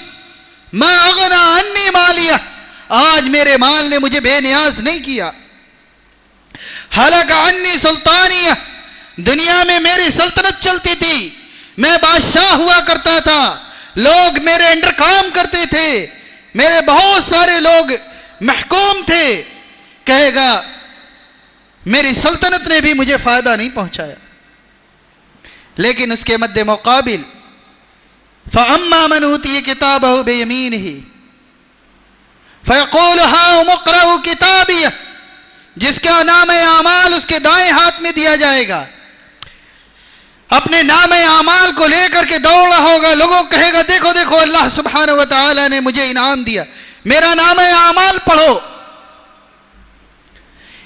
ما اغنی عنی مالیہ، آج میرے مال نے مجھے بے نیاز نہیں کیا۔ ہلک عنی سلطانیہ، دنیا میں میری سلطنت چلتی تھی، میں بادشاہ ہوا کرتا تھا، لوگ میرے انڈر کام کرتے تھے، میرے بہت سارے لوگ محکوم تھے۔ کہے گا میری سلطنت نے بھی مجھے فائدہ نہیں پہنچایا۔ لیکن اس کے مد مقابل فَأَمَّا مَنْ أُوتِيَ كِتَابَهُ بِيَمِينِهِ فَيَقُولُ هَاؤُمُ اقْرَءُوا كِتَابِيَهْ، جس کا نام اعمال اس کے دائیں ہاتھ میں دیا جائے گا، اپنے نام اعمال کو لے کر کے دوڑ رہا ہوگا، لوگوں کو کہے گا دیکھو دیکھو اللہ سبحانہ و تعالی نے مجھے انعام دیا، میرا نام اعمال پڑھو۔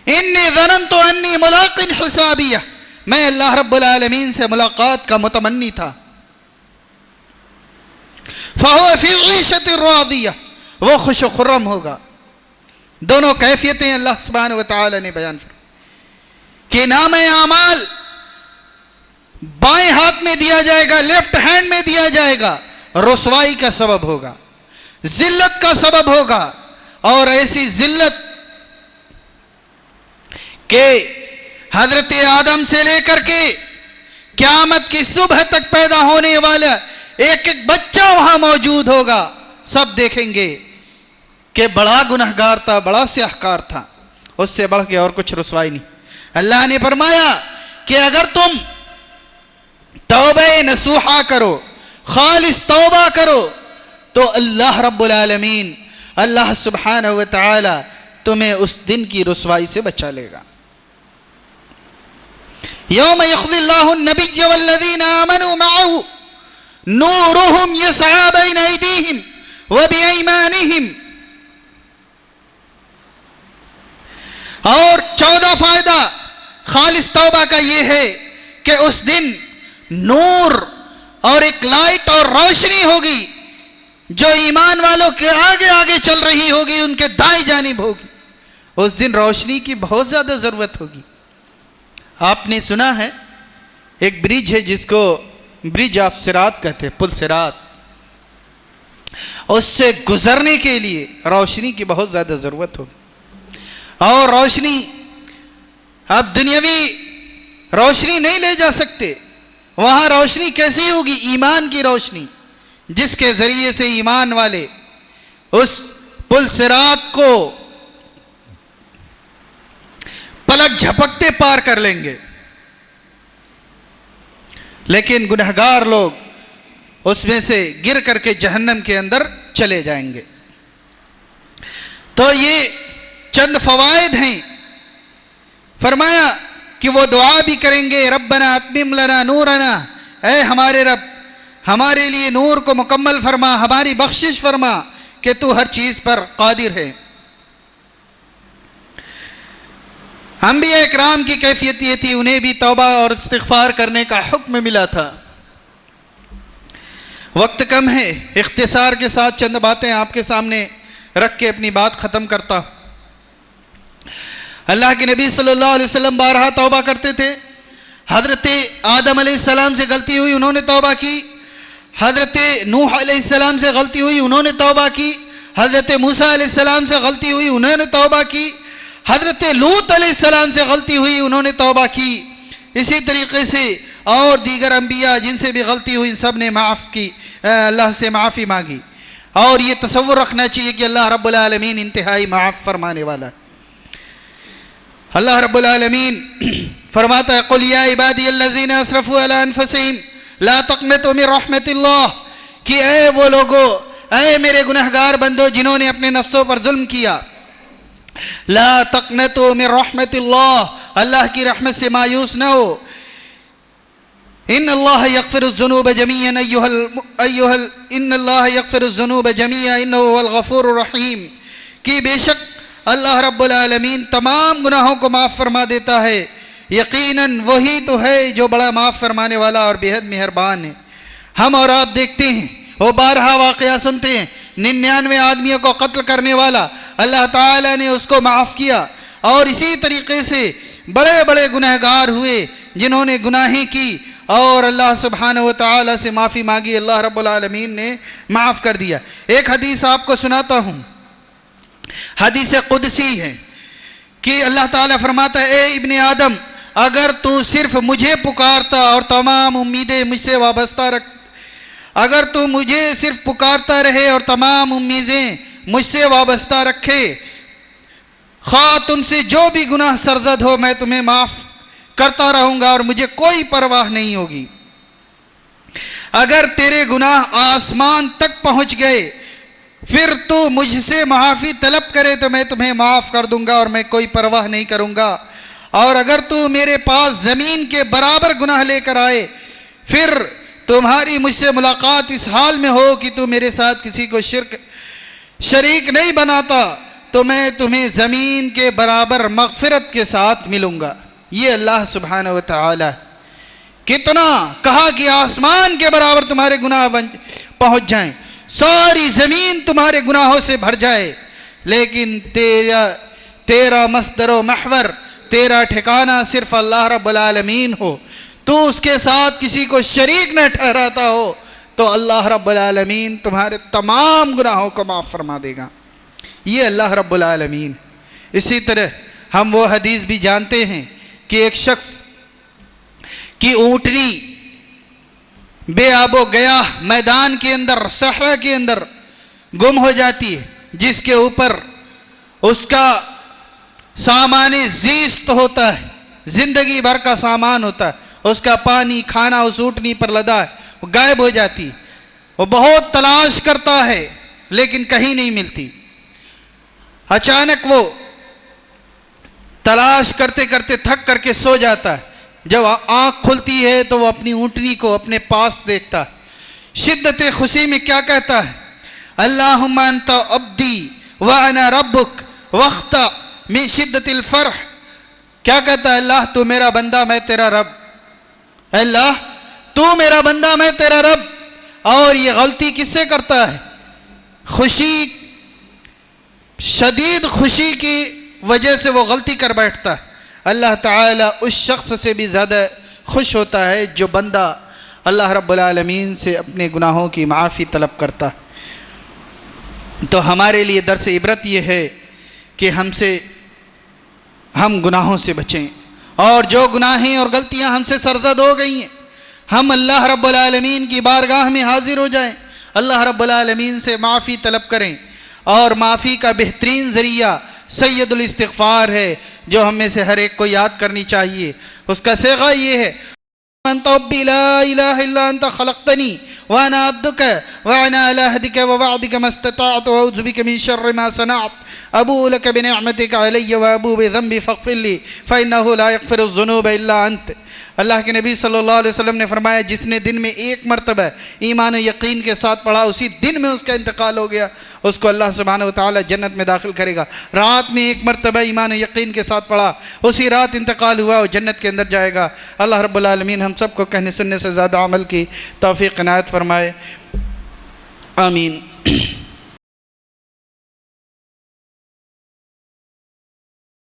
انی ظننت انی ملاق حسابیہ، میں اللہ رب العالمین سے ملاقات کا متمنی تھا۔ فَهُوَ فِي عِيشَةٍ رَاضِيَةٍ، وہ خوش و خرم ہوگا۔ دونوں کیفیتیں اللہ سبحانہ و تعالی نے بیان فرمائی کہ نام اعمال بائیں ہاتھ میں دیا جائے گا، لیفٹ ہینڈ میں دیا جائے گا، رسوائی کا سبب ہوگا، ذلت کا سبب ہوگا، اور ایسی ذلت کہ حضرت آدم سے لے کر کے قیامت کی صبح تک پیدا ہونے والا ایک ایک بچہ وہاں موجود ہوگا، سب دیکھیں گے کہ بڑا گنہگار تھا، بڑا سیاہکار تھا، اس سے بڑھ کے اور کچھ رسوائی نہیں۔ اللہ نے فرمایا کہ اگر تم توبہ نصوحہ کرو، خالص توبہ کرو، تو اللہ رب العالمین، اللہ سبحانہ و تعالی تمہیں اس دن کی رسوائی سے بچا لے گا۔ یوم یخزی اللہ النبی والذین آمنوا معه نورهم یسعی بین ایدیہم وبایمانہم۔ اور 14 فائدہ خالص توبہ کا یہ ہے کہ اس دن نور اور ایک لائٹ اور روشنی ہوگی جو ایمان والوں کے آگے آگے چل رہی ہوگی، ان کے دائیں جانب ہوگی۔ اس دن روشنی کی بہت زیادہ ضرورت ہوگی۔ آپ نے سنا ہے ایک برج ہے جس کو برج آف صراط کہتے ہیں، پل صراط، اس سے گزرنے کے لیے روشنی کی بہت زیادہ ضرورت ہوگی۔ اور روشنی اب دنیاوی روشنی نہیں لے جا سکتے، وہاں روشنی کیسی ہوگی؟ ایمان کی روشنی، جس کے ذریعے سے ایمان والے اس پل صراط کو پلک جھپکتے پار کر لیں گے۔ لیکن گنہگار لوگ اس میں سے گر کر کے جہنم کے اندر چلے جائیں گے۔ تو یہ چند فوائد ہیں۔ فرمایا کہ وہ دعا بھی کریں گے، ربنا اتمم لنا نورنا، اے ہمارے رب ہمارے لیے نور کو مکمل فرما، ہماری بخشش فرما کہ تو ہر چیز پر قادر ہے۔ انبیاء اکرام کی کیفیت یہ تھی، انہیں بھی توبہ اور استغفار کرنے کا حکم ملا تھا۔ وقت کم ہے، اختصار کے ساتھ چند باتیں آپ کے سامنے رکھ کے اپنی بات ختم کرتا ہوں۔ اللہ کے نبی صلی اللہ علیہ وسلم بارہا توبہ کرتے تھے۔ حضرت آدم علیہ السلام سے غلطی ہوئی، انہوں نے توبہ کی۔ حضرت نوح علیہ السلام سے غلطی ہوئی، انہوں نے توبہ کی۔ حضرت موسیٰ علیہ السلام سے غلطی ہوئی، انہوں نے توبہ کی۔ حضرت لوط علیہ السلام سے غلطی ہوئی، انہوں نے توبہ کی۔ اسی طریقے سے اور دیگر انبیاء جن سے بھی غلطی ہوئی، سب نے معاف کی، اللہ سے معافی مانگی۔ اور یہ تصور رکھنا چاہیے کہ اللہ رب العالمین انتہائی معاف فرمانے والا ہے۔ اللہ رب العالمین فرماتا ہے قل یا عبادی الذین اسرفوا علی انفسہم لا تقنطوا من رحمت اللہ، کہ اے وہ لوگو، اے میرے گنہگار بندو جنہوں نے اپنے نفسوں پر ظلم کیا، لا تقنطوا من رحمت اللہ، اللہ کی رحمت سے مایوس نہ ہو۔ ان اللہ یغفر الذنوب جميعا ان اللہ یغفر الذنوب جميعا انہ هو الغفور الرحیم، کہ بے شک اللہ رب العالمین تمام گناہوں کو معاف فرما دیتا ہے، یقیناً وہی تو ہے جو بڑا معاف فرمانے والا اور بے حد مہربان ہے۔ ہم اور آپ دیکھتے ہیں، وہ بارہا واقعہ سنتے ہیں، 99 آدمیوں کو قتل کرنے والا اللہ تعالیٰ نے اس کو معاف کیا، اور اسی طریقے سے بڑے بڑے گنہگار ہوئے جنہوں نے گناہیں کی اور اللہ سبحانہ و تعالیٰ سے معافی مانگی، اللہ رب العالمین نے معاف کر دیا۔ ایک حدیث آپ کو سناتا ہوں، حدیث قدسی ہے کہ اللہ تعالیٰ فرماتا ہے اے ابن آدم، اگر تو صرف مجھے پکارتا اور تمام امیدیں مجھ سے وابستہ رکھ، اگر تو مجھے صرف پکارتا رہے اور تمام امیدیں مجھ سے وابستہ رکھے، خواہ تم سے جو بھی گناہ سرزد ہو میں تمہیں معاف کرتا رہوں گا اور مجھے کوئی پرواہ نہیں ہوگی۔ اگر تیرے گناہ آسمان تک پہنچ گئے پھر تو مجھ سے معافی طلب کرے تو میں تمہیں معاف کر دوں گا اور میں کوئی پرواہ نہیں کروں گا، اور اگر تو میرے پاس زمین کے برابر گناہ لے کر آئے پھر تمہاری مجھ سے ملاقات اس حال میں ہو کہ تو میرے ساتھ کسی کو شریک نہیں بناتا تو میں تمہیں زمین کے برابر مغفرت کے ساتھ ملوں گا۔ یہ اللہ سبحانہ و تعالی کتنا کہا کہ آسمان کے برابر تمہارے گناہ پہنچ جائیں، ساری زمین تمہارے گناہوں سے بھر جائے، لیکن تیرا مصدر و محور، تیرا ٹھکانہ صرف اللہ رب العالمین ہو، تو اس کے ساتھ کسی کو شریک نہ ٹھہراتا ہو، تو اللہ رب العالمین تمہارے تمام گناہوں کو معاف فرما دے گا۔ یہ اللہ رب العالمین۔ اسی طرح ہم وہ حدیث بھی جانتے ہیں کہ ایک شخص کی اونٹنی بے آب و گیا میدان کے اندر، صحرا کے اندر گم ہو جاتی ہے، جس کے اوپر اس کا سامان زیست ہوتا ہے، زندگی بھر کا سامان ہوتا ہے، اس کا پانی کھانا اس اونٹنی پر لدا ہے، وہ غائب ہو جاتی، وہ بہت تلاش کرتا ہے لیکن کہیں نہیں ملتی۔ اچانک وہ تلاش کرتے کرتے تھک کر کے سو جاتا ہے، جب آنکھ کھلتی ہے تو وہ اپنی اونٹنی کو اپنے پاس دیکھتا ہے، شدت خوشی میں کیا کہتا ہے، اللہم انت عبدی وانا ربک وقت من شدت الفرح، کیا کہتا ہے، اللہ تو میرا بندہ میں تیرا رب، اللہ تو میرا بندہ میں تیرا رب۔ اور یہ غلطی کس سے کرتا ہے، خوشی، شدید خوشی کی وجہ سے وہ غلطی کر بیٹھتا ہے۔ اللہ تعالیٰ اس شخص سے بھی زیادہ خوش ہوتا ہے جو بندہ اللہ رب العالمین سے اپنے گناہوں کی معافی طلب کرتا ہے۔ تو ہمارے لیے درس عبرت یہ ہے کہ ہم گناہوں سے بچیں، اور جو گناہیں اور غلطیاں ہم سے سرزد ہو گئی ہیں ہم اللہ رب العالمین کی بارگاہ میں حاضر ہو جائیں، اللہ رب العالمین سے معافی طلب کریں، اور معافی کا بہترین ذریعہ سید الاستغفار ہے جو ہم میں سے ہر ایک کو یاد کرنی چاہیے۔ اس کا صیغہ یہ ہے، انت ربی لا الہ الا انت خلقتنی وانا عبدک وانا علی عہدک ووعدک ما استطعت واعوذ بک من شر ما صنعت ابوء لک بنعمتک علی وابوء بذنبی فاغفر لی فانہ لا یغفر الذنوب الا انت۔ اللہ کے نبی صلی اللہ علیہ وسلم نے فرمایا جس نے دن میں ایک مرتبہ ایمان و یقین کے ساتھ پڑھا اسی دن میں اس کا انتقال ہو گیا، اس کو اللہ سبحانہ وتعالی جنت میں داخل کرے گا۔ رات میں ایک مرتبہ ایمان و یقین کے ساتھ پڑھا، اسی رات انتقال ہوا اور جنت کے اندر جائے گا۔ اللہ رب العالمین ہم سب کو کہنے سننے سے زیادہ عمل کی توفیق عنایت فرمائے، آمین۔